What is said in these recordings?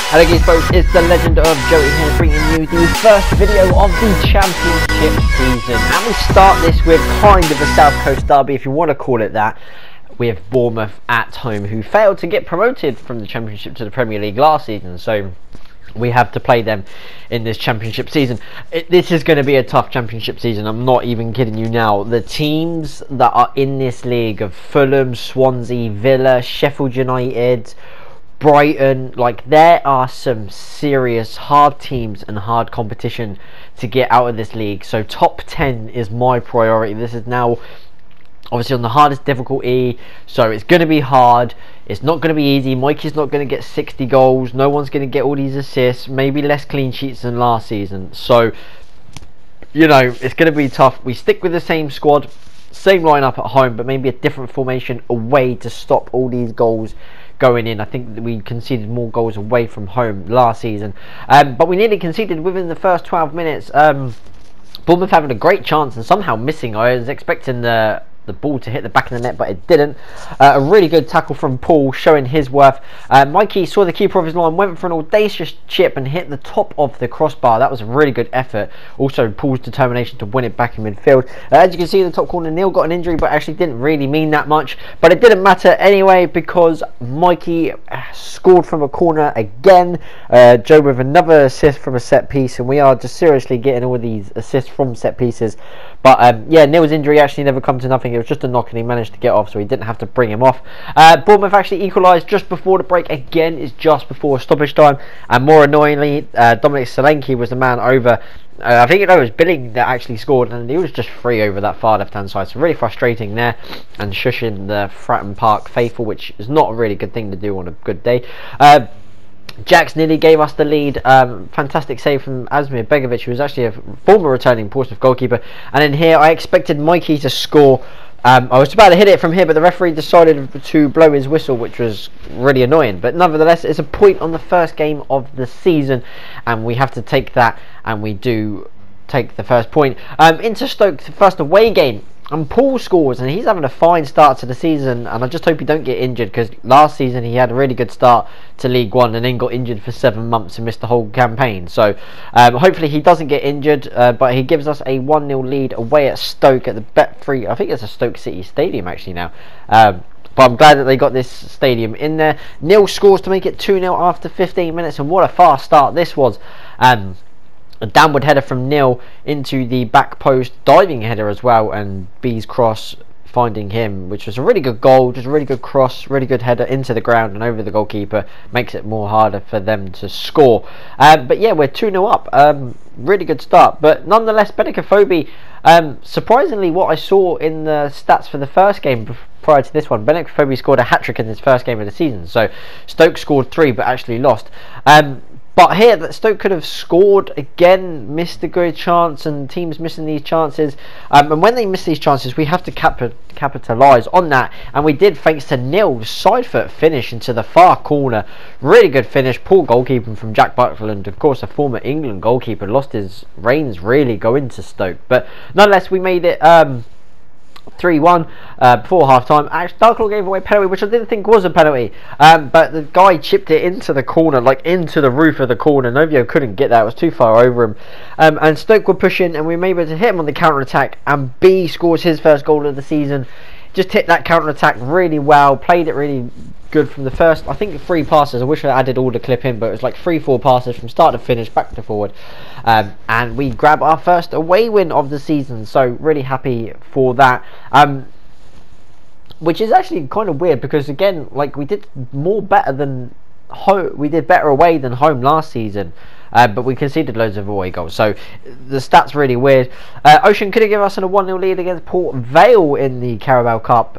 Hello guys folks, it's the legend of Joey here bringing you the first video of the championship season, and we start this with kind of a South Coast derby, if you want to call it that, with Bournemouth at home, who failed to get promoted from the championship to the Premier League last season, so we have to play them in this championship season. This is going to be a tough championship season, I'm not even kidding you now. The teams that are in this league of Fulham, Swansea, Villa, Sheffield United, Brighton, like there are some serious hard teams and hard competition to get out of this league. So top 10 is my priority. This is now obviously on the hardest difficulty, so it's going to be hard. It's not going to be easy. Mikey's not going to get 60 goals. No one's going to get all these assists. Maybe less clean sheets than last season. So, you know, it's going to be tough. We stick with the same squad, same lineup at home, but maybe a different formation away to stop all these goals going in. I think that we conceded more goals away from home last season, but we nearly conceded within the first 12 minutes. Bournemouth having a great chance and somehow missing. I was expecting the ball to hit the back of the net, but it didn't. A really good tackle from Paul, showing his worth. Mikey saw the keeper of his line, went for an audacious chip and hit the top of the crossbar. That was a really good effort. Also Paul's determination to win it back in midfield. As you can see in the top corner, Neil got an injury, but actually didn't really mean that much, but it didn't matter anyway because Mikey scored from a corner again. Joe with another assist from a set piece, and we are just seriously getting all these assists from set pieces. But yeah, Neil's injury actually never come to nothing. It was just a knock and he managed to get off, so he didn't have to bring him off. Bournemouth actually equalised just before the break. Again, it's just before stoppage time, and more annoyingly, Dominic Solanke was the man over. I think it was Billing that actually scored, and he was just free over that far left hand side, so really frustrating there, and shushing the Fratton Park faithful, which is not a really good thing to do on a good day. Jax nearly gave us the lead. Fantastic save from Asmir Begovic, who was actually a former returning Portsmouth goalkeeper. And in here, I expected Mikey to score. I was about to hit it from here, but the referee decided to blow his whistle, which was really annoying. But nevertheless, it's a point on the first game of the season, and we have to take that, and we do take the first point. Into Stoke, the first away game. And Paul scores, and he's having a fine start to the season, and I just hope he don't get injured, because last season he had a really good start to League One and then got injured for 7 months and missed the whole campaign. So hopefully he doesn't get injured, but he gives us a 1-0 lead away at Stoke at the Bet3. I think it's a Stoke City Stadium actually now. But I'm glad that they got this stadium in there. Neil scores to make it 2-0 after 15 minutes, and what a fast start this was. A downward header from Neil into the back post, diving header as well, and B's cross finding him, which was a really good goal, just a really good cross, really good header into the ground and over the goalkeeper, makes it more harder for them to score. But yeah, we're 2-0 up, really good start, but nonetheless, Benicophobe, surprisingly what I saw in the stats for the first game prior to this one, Benicophobe scored a hat-trick in his first game of the season, so Stoke scored 3 but actually lost. But here, that Stoke could have scored again, missed a good chance, and teams missing these chances. And when they miss these chances, we have to capitalise on that. And we did, thanks to Neil's side foot finish into the far corner. Really good finish. Poor goalkeeping from Jack Buckland. Of course, a former England goalkeeper, lost his reins really going to Stoke. But nonetheless, we made it 3-1 before half time. Actually, Darklaw gave away a penalty, which I didn't think was a penalty, but the guy chipped it into the corner, like into the roof of the corner. Novio couldn't get that, it was too far over him, and Stoke were pushing, and we were able to hit him on the counter attack, and B scores his first goal of the season. Just hit that counter attack really well, played it really good from the first, I think, 3 passes. I wish I added all the clip in, but it was like 3-4 passes from start to finish, back to forward, and we grab our first away win of the season, so really happy for that. Which is actually kind of weird, because again, like, we did better away than home last season. But we conceded loads of away goals, so the stats really weird. Ocean could have given us a 1-0 lead against Port Vale in the Carabao Cup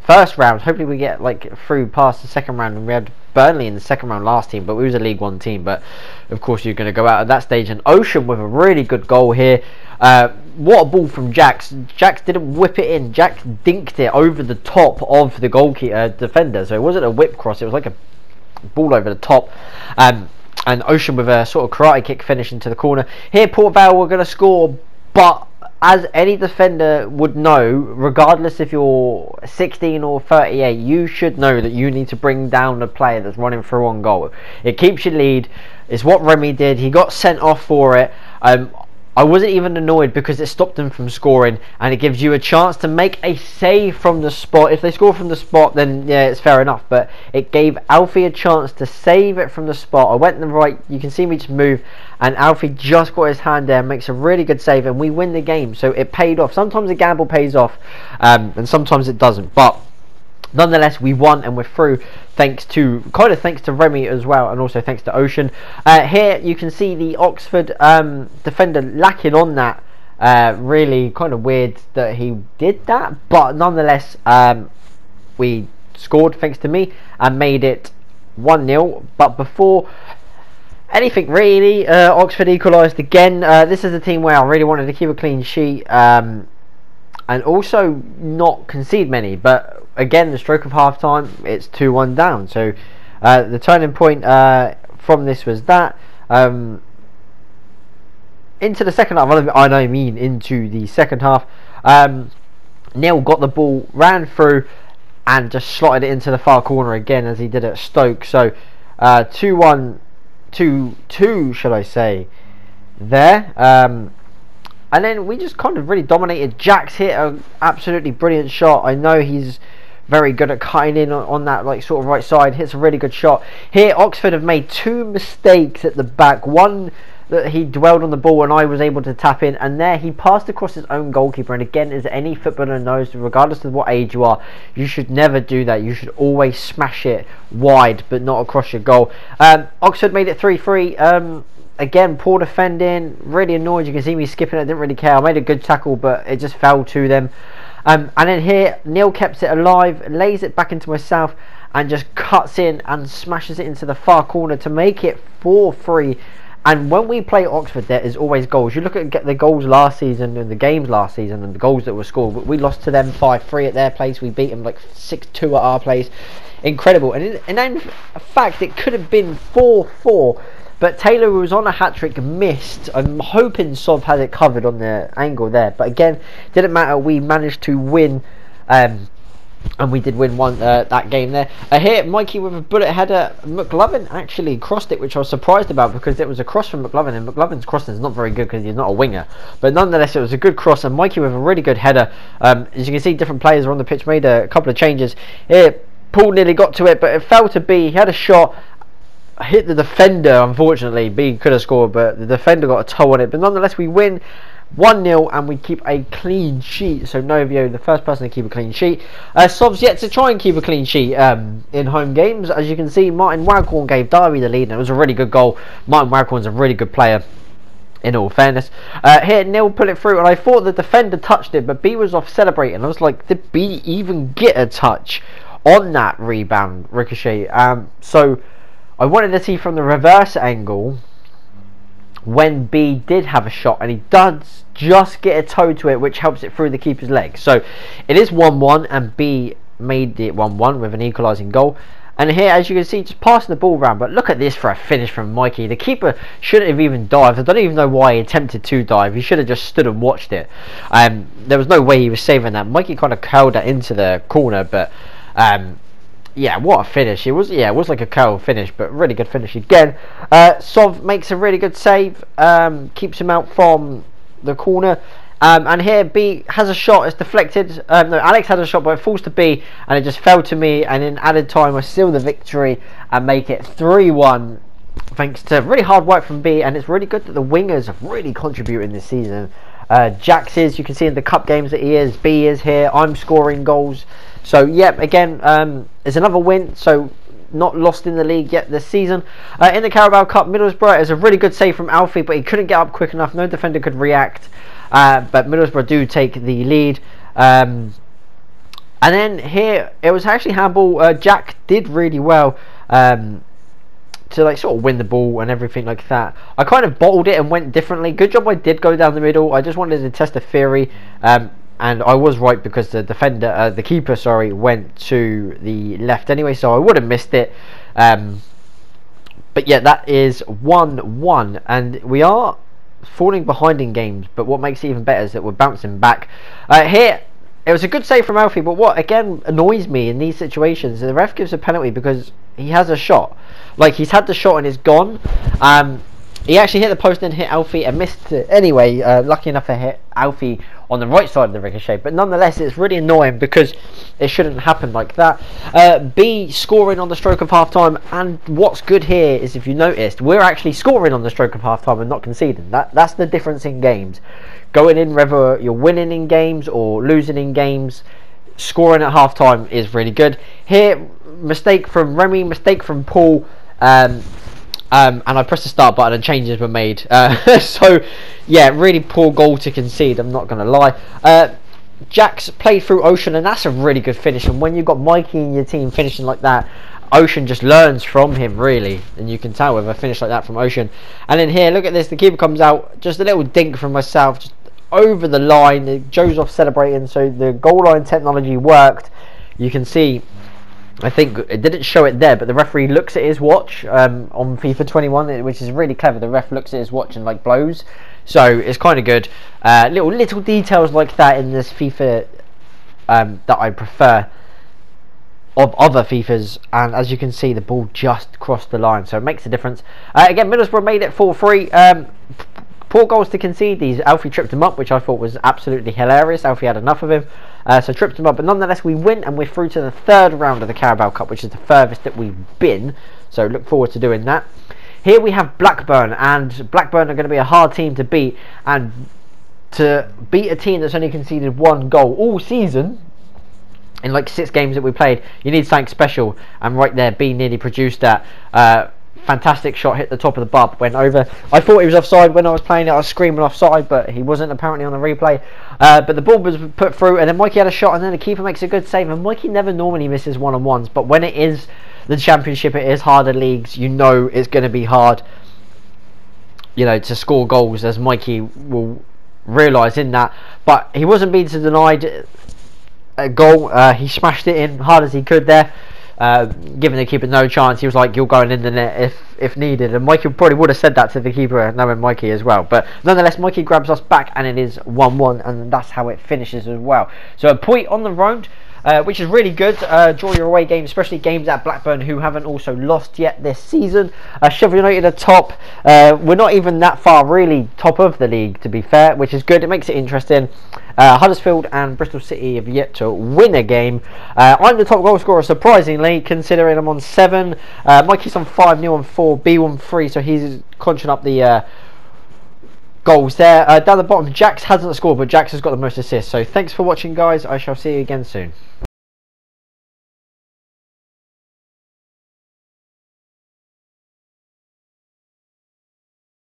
first round. Hopefully we get like through past the second round, and we had Burnley in the second round last team, but we was a League One team. But of course you're going to go out at that stage. And Ocean with a really good goal here. What a ball from Jax. Jax didn't whip it in. Jax dinked it over the top of the goalkeeper defender. So it wasn't a whip cross. It was like a ball over the top. And Ocean with a sort of karate kick finish into the corner. Here Port Vale were going to score, but as any defender would know, regardless if you're 16 or 38, you should know that you need to bring down the player that's running through on goal. It keeps you lead. It's what Remy did. He got sent off for it. I wasn't even annoyed because it stopped them from scoring, and it gives you a chance to make a save from the spot. If they score from the spot, then yeah, it's fair enough, but it gave Alfie a chance to save it from the spot. I went in the right, you can see me just move, and Alfie just got his hand there and makes a really good save, and we win the game. So it paid off. Sometimes a gamble pays off, and sometimes it doesn't, but nonetheless, we won and we're through, thanks to Remy as well, and also thanks to Ocean. Here you can see the Oxford defender lacking on that. Really kind of weird that he did that, but nonetheless, we scored thanks to me and made it 1-0. But before anything really, Oxford equalised again. This is a team where I really wanted to keep a clean sheet, and also not concede many, but again, the stroke of half time, it's 2-1 down. So the turning point from this was that into the second half. Into the second half, Neil got the ball, ran through, and just slotted it into the far corner again, as he did at Stoke. So 2-1, 2-2, should I say? There. And then we just kind of really dominated. Jack's hit an absolutely brilliant shot. I know he's very good at cutting in on that sort of right side. Hits a really good shot. Here Oxford have made 2 mistakes at the back. One that he dwelled on the ball and I was able to tap in, and there he passed across his own goalkeeper. And again, as any footballer knows, regardless of what age you are, you should never do that. You should always smash it wide but not across your goal. Oxford made it 3-3. Again, poor defending, really annoyed. You can see me skipping it, didn't really care. I made a good tackle, but it just fell to them. And then here, Neil kept it alive, lays it back into myself, and just cuts in and smashes it into the far corner to make it 4-3. And when we play Oxford, there is always goals. You look at the goals last season and the games last season and the goals that were scored. We lost to them 5-3 at their place. We beat them 6-2 at our place. Incredible. And in fact, it could have been 4-4. But Taylor, who was on a hat-trick, missed. I'm hoping Sov had it covered on the angle there. But again, didn't matter. We managed to win. And we did win that game there. Here, Mikey with a bullet header. McLovin actually crossed it, which I was surprised about because it was a cross from McLovin. And McLovin's crossing is not very good because he's not a winger. But nonetheless, it was a good cross. And Mikey with a really good header. As you can see, different players are on the pitch. Made a couple of changes. Here, Paul nearly got to it, but it fell to B. He had a shot. Hit the defender, unfortunately. B could have scored, but the defender got a toe on it. But nonetheless, we win 1-0 and we keep a clean sheet. So Novio, the first person to keep a clean sheet. Sov's yet to try and keep a clean sheet in home games. As you can see, Martin Waghorn gave Derby the lead, and it was a really good goal. Martin Waghorn's a really good player, in all fairness. Here, Neil put it through, and I thought the defender touched it, but B was off celebrating. I was like, did B even get a touch on that rebound ricochet? So I wanted to see from the reverse angle when B did have a shot, and he does just get a toe to it, which helps it through the keeper's leg. So it is 1-1, and B made it 1-1 with an equalising goal. And here, as you can see, just passing the ball around. But look at this for a finish from Mikey. The keeper shouldn't have even dived. I don't even know why he attempted to dive. He should have just stood and watched it. There was no way he was saving that. Mikey kind of curled that into the corner, but yeah, what a finish. It was like a curl finish, but really good finish again. Sov makes a really good save, keeps him out from the corner. And here B has a shot, it's deflected. No, Alex had a shot, but it falls to B, and it just fell to me. And in added time, I seal the victory and make it 3-1, thanks to really hard work from B. And it's really good that the wingers have really contributed this season. Jax is, you can see in the cup games that he is. B is here. I'm scoring goals. So yeah, again, it's another win. So not lost in the league yet this season. In the Carabao Cup, Middlesbrough is a really good save from Alfie, but he couldn't get up quick enough. No defender could react. But Middlesbrough do take the lead. And then here, it was actually handball. Jack did really well to like sort of win the ball and everything like that. I kind of bottled it and went differently. Good job I did go down the middle. I just wanted to test a theory. And I was right because the defender, the keeper, sorry, went to the left anyway, so I would have missed it. But yeah, that is 1-1, and we are falling behind in games, but what makes it even better is that we're bouncing back. Here, it was a good save from Alfie, but what again annoys me in these situations, the ref gives a penalty because he has a shot. Like, he's had the shot and it's gone. He actually hit the post and hit Alfie and missed it. Anyway, lucky enough to hit Alfie on the right side of the ricochet, but nonetheless it's really annoying because it shouldn't happen like that. B, scoring on the stroke of half time, and what's good here is, if you noticed, we're actually scoring on the stroke of half time and not conceding. That's the difference in games. Going in, whether you're winning in games or losing in games, scoring at half time is really good. Here, mistake from Remy, mistake from Paul, and I pressed the start button and changes were made. So yeah, really poor goal to concede, I'm not going to lie. Jack's played through Ocean, and that's a really good finish, and when you've got Mikey in your team finishing like that, Ocean just learns from him, really, and you can tell with a finish like that from Ocean. And then here, look at this, the keeper comes out, just a little dink from myself, just over the line. Joe's off celebrating, so the goal line technology worked. You can see, I think it didn't show it there, but the referee looks at his watch on FIFA 21, which is really clever. The ref looks at his watch and like blows, so it's kind of good. Little details like that in this FIFA that I prefer of other FIFAs, and as you can see, the ball just crossed the line, so it makes a difference. Again, Middlesbrough made it 4-3. Poor goals to concede. These, Alfie tripped him up, which I thought was absolutely hilarious. Alfie had enough of him, so tripped him up. But nonetheless, we win, and we're through to the third round of the Carabao Cup, which is the furthest that we've been. So look forward to doing that. Here we have Blackburn, and Blackburn are going to be a hard team to beat. And to beat a team that's only conceded one goal all season, in like 6 games that we played, you need something special. And right there, B nearly produced that. Fantastic shot, hit the top of the bar, went over. I thought he was offside when I was playing it. I was screaming offside, but he wasn't apparently on the replay. But the ball was put through, and then Mikey had a shot, and then the keeper makes a good save. And Mikey never normally misses one-on-ones, but when it is the Championship, it is harder leagues, you know it's going to be hard, you know, to score goals, as Mikey will realise in that. But he wasn't being denied a goal. He smashed it in hard as he could there. Giving the keeper no chance. He was like, you're going in the net if needed, and Mikey probably would have said that to the keeper, knowing Mikey as well. But nonetheless, Mikey grabs us back, and it is 1-1, and that's how it finishes as well. So a point on the road, which is really good. Draw your away games, especially games at Blackburn, who haven't also lost yet this season. Sheffield United are top. We're not even that far really top of the league, to be fair, which is good. It makes it interesting. Huddersfield and Bristol City have yet to win a game. I'm the top goal scorer, surprisingly, considering I'm on 7. Mikey's on 5, Neil on 4, B on 3, so he's crunching up the goals there. Down the bottom, Jax hasn't scored, but Jax has got the most assists. So thanks for watching, guys. I shall see you again soon.